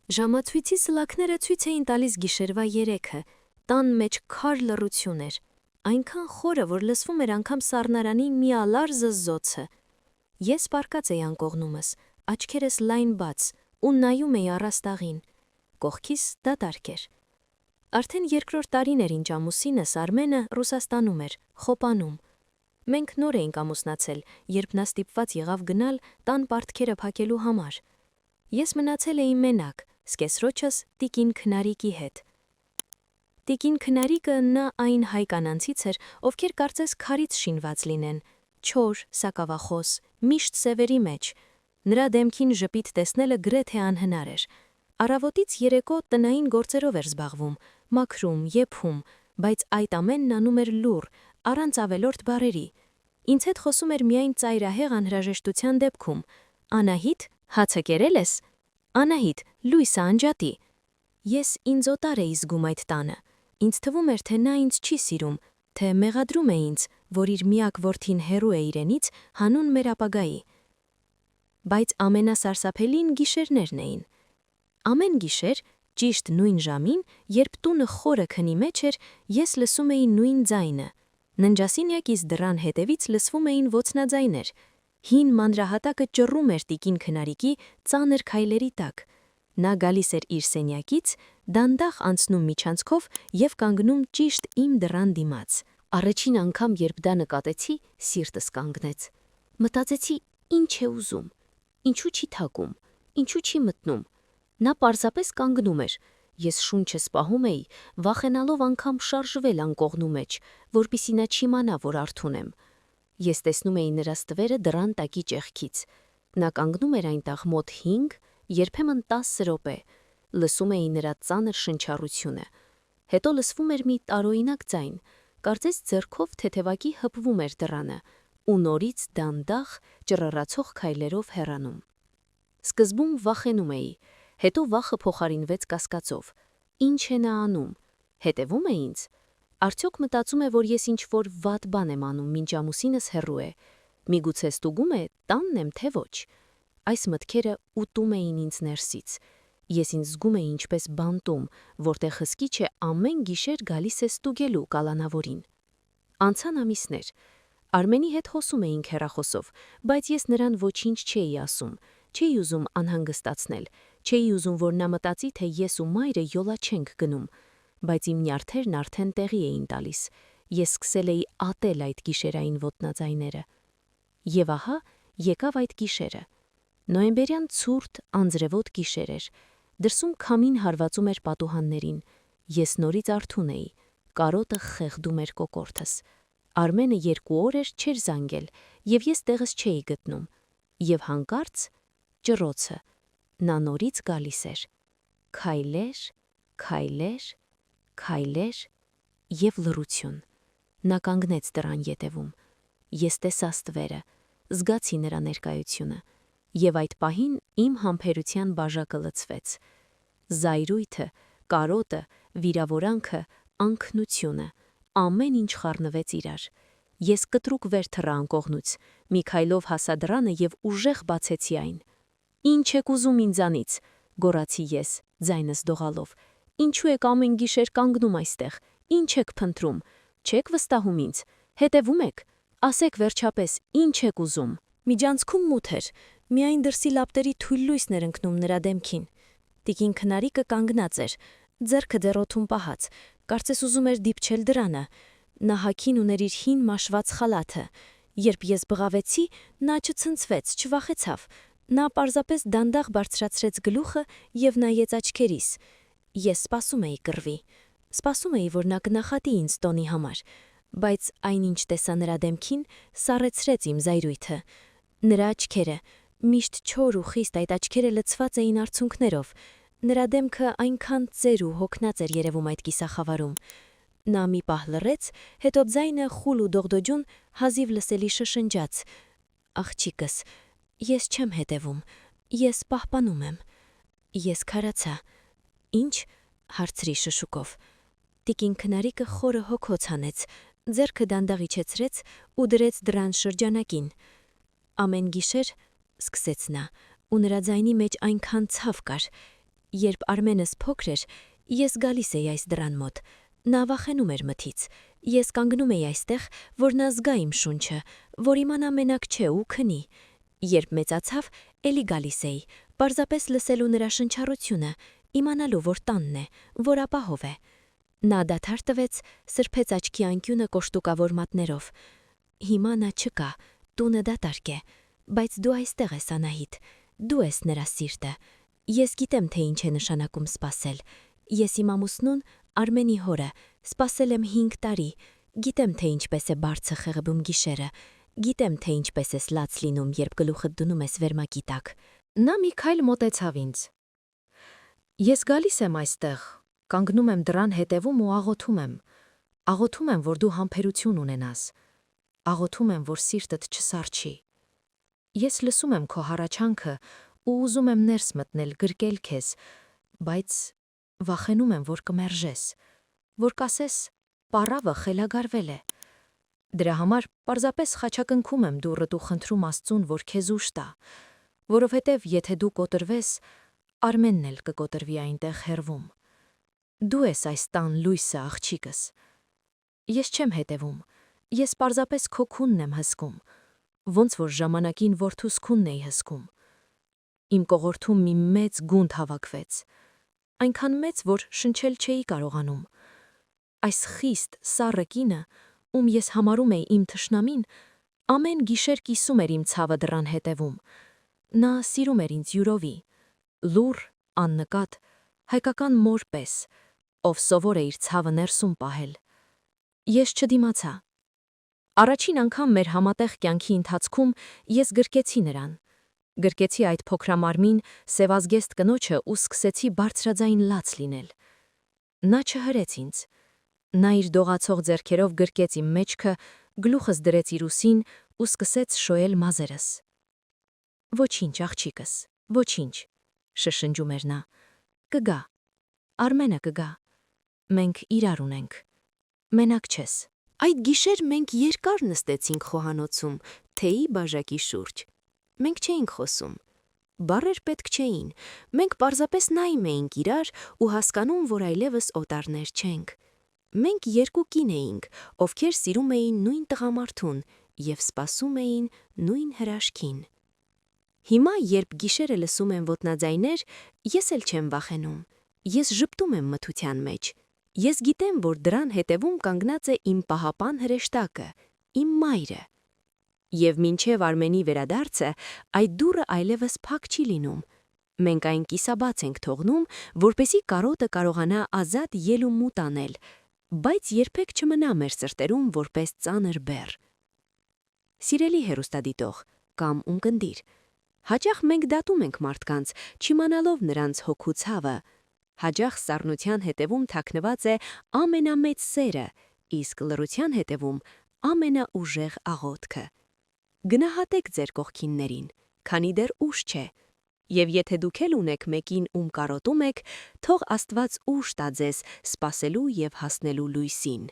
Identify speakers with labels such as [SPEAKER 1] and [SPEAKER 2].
[SPEAKER 1] Ժամացույցի սլաքները ցույց էին տալիս գիշերվա 3-ը, տան մեջ քար լռություն էր, այնքան խորը, որ լսվում էր անգամ սառնարանի մի ալար զզոցը։ Ես պառկած էի անկողնումս, աչքերս լայն բաց ու նայում էի առաստաղին։ Կողքիս դատարկ էր։ Արդեն 2-րդ տարին էր ինչ ամուսինս Արմենը Ռուսաստանում էր, Խոպանում։ Մենք նոր էինք ամուսնացել, երբ նա ստիպված եղավ գնալ տան պարտքերը փակելու համար։ Ես մնացել էի մենակ, սկեսրոջս տիկին Քնարիկի հետ։ Տիկին Քնարիկը նա այն հայ կանանցից էր, ովքեր կարծես քարից շինված լինեն, չոր, սակավախոս, միշտ սևերի մեջ։ Նրա դեմքին ժպիտ տեսնելը գրեթե անհնար էր։ Առավոտից երեկո տնային գործերով էր զբաղվում, մաքրում, եփում, բայց այդ ամենն անում էր լուռ, առանց ավելորդ բառերի։ Ինձ հետ խոսում էր միայն ծայրահեղ անհրաժեշտության դեպքում. «Անահիտ, հացը կերել ես»։ «Անահիտ, լույսը անջատի»։ Ես ինձ օտար էի զգում այդ տանը։ Ինձ թվում էր, թե նա ինձ չի սիրում, թե մեղադրում է ինձ, որ իր միակ որդին հեռու է իրենից, հանուն մեր ապագայի։ Բայց ամենասարսափելին գիշերներն էին։ Ամեն գիշեր, ճիշտ նույն ժամին, երբ տունը խորը քնի մեջ էր, ես լսում էի նույն ձայնը։ Ննջասենյակիս դռան հետևից լսվում էին ոցնաձայներ։ Հին մանրահատակը ճռում էր տիկին Քնարիկի ծանր քայլերի տակ։ Նա գալիս էր իր սենյակից, դանդաղ անցնում միջանցքով և կանգնում ճիշտ իմ դռան դիմաց։ Առաջին անգամ, երբ դա նկատեցի, սիրտս կանգնեց։ Մտածեցի, ինչ է ուզում, ինչու չի թակում, ինչու չի մտնում։ Նա պարզապես կանգնում էր։ Ես շունչս պահում էի, վախենալով անգամ շարժվել անկողնու մեջ, որպեսզի նա չիմանա, որ արթուն եմ։ Ես տեսնում էի նրա ստվերը դռան տակի ճեղքից։ Նա կանգնում էր այնտեղ մոտ 5, երբեմն 10 րոպե, լսում էի նրա ծանր շնչառությունը։ Հետո լսվում էր մի տարօրինակ ձայն, կարծես ձեռքով թեթևակի հպվում էր դռանը, ու նորից դանդաղ, ճռռացող քայլերով հեռանում։ Սկզբում վախենում էի, հետո վախը փոխարինվեց կասկածով. ինչ է նա անում, հետևում է ինձ։ Արդյոք մտածում է, որ ես ինչ-որ վատ բան եմ անում, մինչ ամուսինս հեռու է։ Միգուցե ստուգում է, տանն եմ, թե ոչ։ Այս մտքերը ուտում էին ինձ ներսից։ Ես ինձ զգում էի ինչպես բանտում, որտեղ հսկիչը ամեն գիշեր գալիս է ստուգելու կալանավորին։ Անցան ամիսներ։ Արմենի հետ խոսում էինք հեռախոսով, բայց ես նրան ոչինչ չէի ասում, չէի ուզում անհանգստացնել, չէի ուզում, որ նա մտածի, թե ես ու մայրը յոլա չենք գնում, բայց իմ նյարդերն արդեն տեղի էին տալիս։ Ես սկսել էի ատել այդ գիշերային ոտնաձայները։ Եվ ահա եկավ այդ գիշերը։ Նոյեմբերյան ցուրտ, անձրևոտ գիշեր էր։ Դրսում քամին հարվածում էր պատուհաններին։ Ես նորից արթուն էի, կարոտը խեղդում էր կոկորդս։ Արմենը 2 օր էր չէր զանգել, և ես տեղս չէի գտնում։ Եվ հանկարծ ճռոցը, նա նորից գալիս էր։ Քայլեր, քայլեր, քայլեր և լռություն։ Նա կանգնեց դռան ետևում։ Ես տեսա ստվերը, զգացի նրա ներկայությունը, և այդ պահին իմ համբերության բաժակը լցվեց։ Զայրույթը, կարոտը, վիրավորանքը, անքնությունը, ամեն ինչ խառնվեց իրար։ Ես կտրուկ վեր թռա անկողնուց, մի քայլով հասա դռանը և ուժեղ բացեցի այն։ «Ինչ եք ուզում ինձանից», գոռացի ես, ձայնս դողալով։ «Ինչու եք ամեն գիշեր կանգնում այստեղ, ինչ եք փնտրում, չեք վստահում ինձ, հետևում եք, ասեք վերջապես, ինչ եք ուզում»։ Միջանցքում մութ էր, միայն դրսի լապտերի թույլ լույսն էր ընկնում նրա դեմքին։ Տիկին Քնարիկը կանգնած էր, ձեռքը դեռ օդում պահած, կարծես ուզում էր դիպչել դռանը։ Նա հագին ուներ իր հին մաշված խալաթը։ Երբ ես բղավեցի, նա չցնցվեց, չվախեցավ։ Նա պարզապես դանդաղ բարձրացրեց գլուխը և նայեց աչքերիս։ Ես սպասում էի կռվի։ Սպասում էի, որ նա կնախատի ինձ տոնի համար, բայց այնինչ տեսա նրա դեմքին, սառեցրեց իմ զայրույթը։ Նրա աչքերը, միշտ չոր ու խիստ այդ աչքերը լցված էին արցունքներով։ Նրա դեմքը այնքան ծեր ու հոգնած էր երևում այդ կիսախավարում։ Նա մի պահ լռեց, հետո ձայնը խուլ ու դողդոջուն հազիվ լսելի շշնջաց. «Աղջիկս, ես չեմ հետևում, ես պահպանում եմ»։ Ես քարացա։ «Ինչ»։ հարցրի շշուկով։ Տիկին Քնարիկը խորը հոգոց հանեց, ձեռքը դանդաղ իջեցրեց ու դրեց դռան շրջանակին։ «Ամեն գիշեր», սկսեց նա, ու նրա ձայնի մեջ այնքան ցավ կար, Երբ Արմենս փոքր էր, ես գալիս էի այս դռան մոտ։ Նա վախենում էր մթից։ Ես կանգնում էի այստեղ, որ նա զգա իմ շունչը, որ իմանա մենակ չէ ու քնի։ Երբ մեծացավ, էլի գալիս էի, պարզապես լսելու նրա շնչառությունը, իմանալու, որ տանն է, որ ապահով է։ Նա դադար տվեց, սրբեց աչքի անկյունը կոշտուկավոր մատներով։ Հիմա նա չկա, տունը դատարկ է, բայց դու այստեղ ես, Անահիտ, դու ես նրա սիրտը։ Ես գիտեմ, թե ինչ է նշանակում սպասել։ Ես իմ ամուսնուն, Արմենի հորը, սպասել եմ 5 տարի, գիտեմ, թե ինչպես է բարձը խեղբում գիշերը, գիտեմ, թե ինչպես ես լաց լինում, երբ գլուխդ դնում ես վերմակի տակ։
[SPEAKER 2] Նա մի քայլ մոտեցավ ինձ։ Ես գալիս եմ այստեղ, կանգնում եմ դռան հետևում ու աղոթում եմ։ Աղոթում եմ, որ դու համբերություն ունենաս։ Աղոթում եմ, որ սիրտդ չսառչի։ Ես լսում եմ քո հառաչանքը ու ուզում եմ ներս մտնել, գրկել քեզ, բայց վախենում եմ, որ կմերժես, որ կասես, պառավը խելագարվել է։ Դրա համար պարզապես խաչակնքում եմ դուռդ ու խնդրում Աստծուն, որ քեզ ուժ տա, որովհետև եթե դու կոտրվես, Արմենն էլ կկոտրվի այնտեղ հեռվում։ Դու ես այս տան լույսը, աղջիկս։ Ես չեմ հետևում, ես պարզապես քո քունն եմ հսկում, ոնց որ ժամանակին որդուս քունն էի հսկում։ Իմ կողորթում մի մեծ գունդ հավաքվեց, այնքան մեծ, որ շնչել չէի կարողանում։ Այս խիստ, սառը կինը, ում ես համարում էի իմ թշնամին, ամեն գիշեր կիսում էր իմ ցավը դռան հետևում։ Նա սիրում էր ինձ յուրովի, լուռ, աննկատ, հայկական մոր պես, ով սովոր է իր ցավը ներսում պահել։ Ես չդիմացա։ Առաջին անգամ մեր համատեղ կյանքի ընթացքում ես գրկեցի նրան։ Գրկեցի այդ փոքրամարմին, սևազգեստ կնոջը ու սկսեցի բարձրաձայն լաց լինել։ Նա չհրեց ինձ։ Նա իր դողացող ձեռքերով գրկեց իմ մեջքը, գլուխս դրեց իր ուսին ու սկսեց շոյել մազերս։ Ոչինչ, աղջիկս, ոչինչ, շշնջում էր նա։ Կգա, Արմենը կգա։ Մենք իրար ունենք։ Մենակ չես։
[SPEAKER 1] Այդ գիշեր մենք երկար նստեցինք խոհանոցում, թեյի բաժակի շուրջ։ Մենք չէինք խոսում։ Բառեր պետք չէին։ Մենք պարզապես նայում էինք իրար ու հասկանում, որ այլևս օտարներ չենք։ Մենք երկու կին էինք, ովքեր սիրում էին նույն տղամարդուն և սպասում էին նույն հրաշքին։ Հիմա, երբ գիշերը լսում եմ ոտնաձայներ, ես էլ չեմ վախենում։ Ես ժպտում եմ մթության մեջ։ Ես գիտեմ, որ դրան հետևում կանգնած է իմ պահապան հրեշտակը, իմ մայրը։ Եվ մինչև Արմենի վերադարձը, այդ դուռը այլևս փակ չի լինում։ Մենք այն կիսաբաց ենք թողնում, որպեսզի կարոտը կարողանա ազատ ել ու մութ անել, բայց երբեք չմնա մեր սրտերում որպես ծանր բեռ։ Սիրելի հեռուստադիտող կամ ունկնդիր, հաճախ մենք դատում ենք մարդկանց, չիմանալով նրանց հոգու ցավը։ Հաճախ սառնության հետևում թաքնված է ամենամեծ սերը, իսկ լռության հետևում ամենաուժեղ աղոթքը։ Գնահատեք ձեր կողքիններին, քանի դեռ ուշ չէ, և եթե դուք էլ ունեք մեկին, ում կարոտում եք, թող Աստված ուժ տա ձեզ սպասելու և հասնելու լույսին։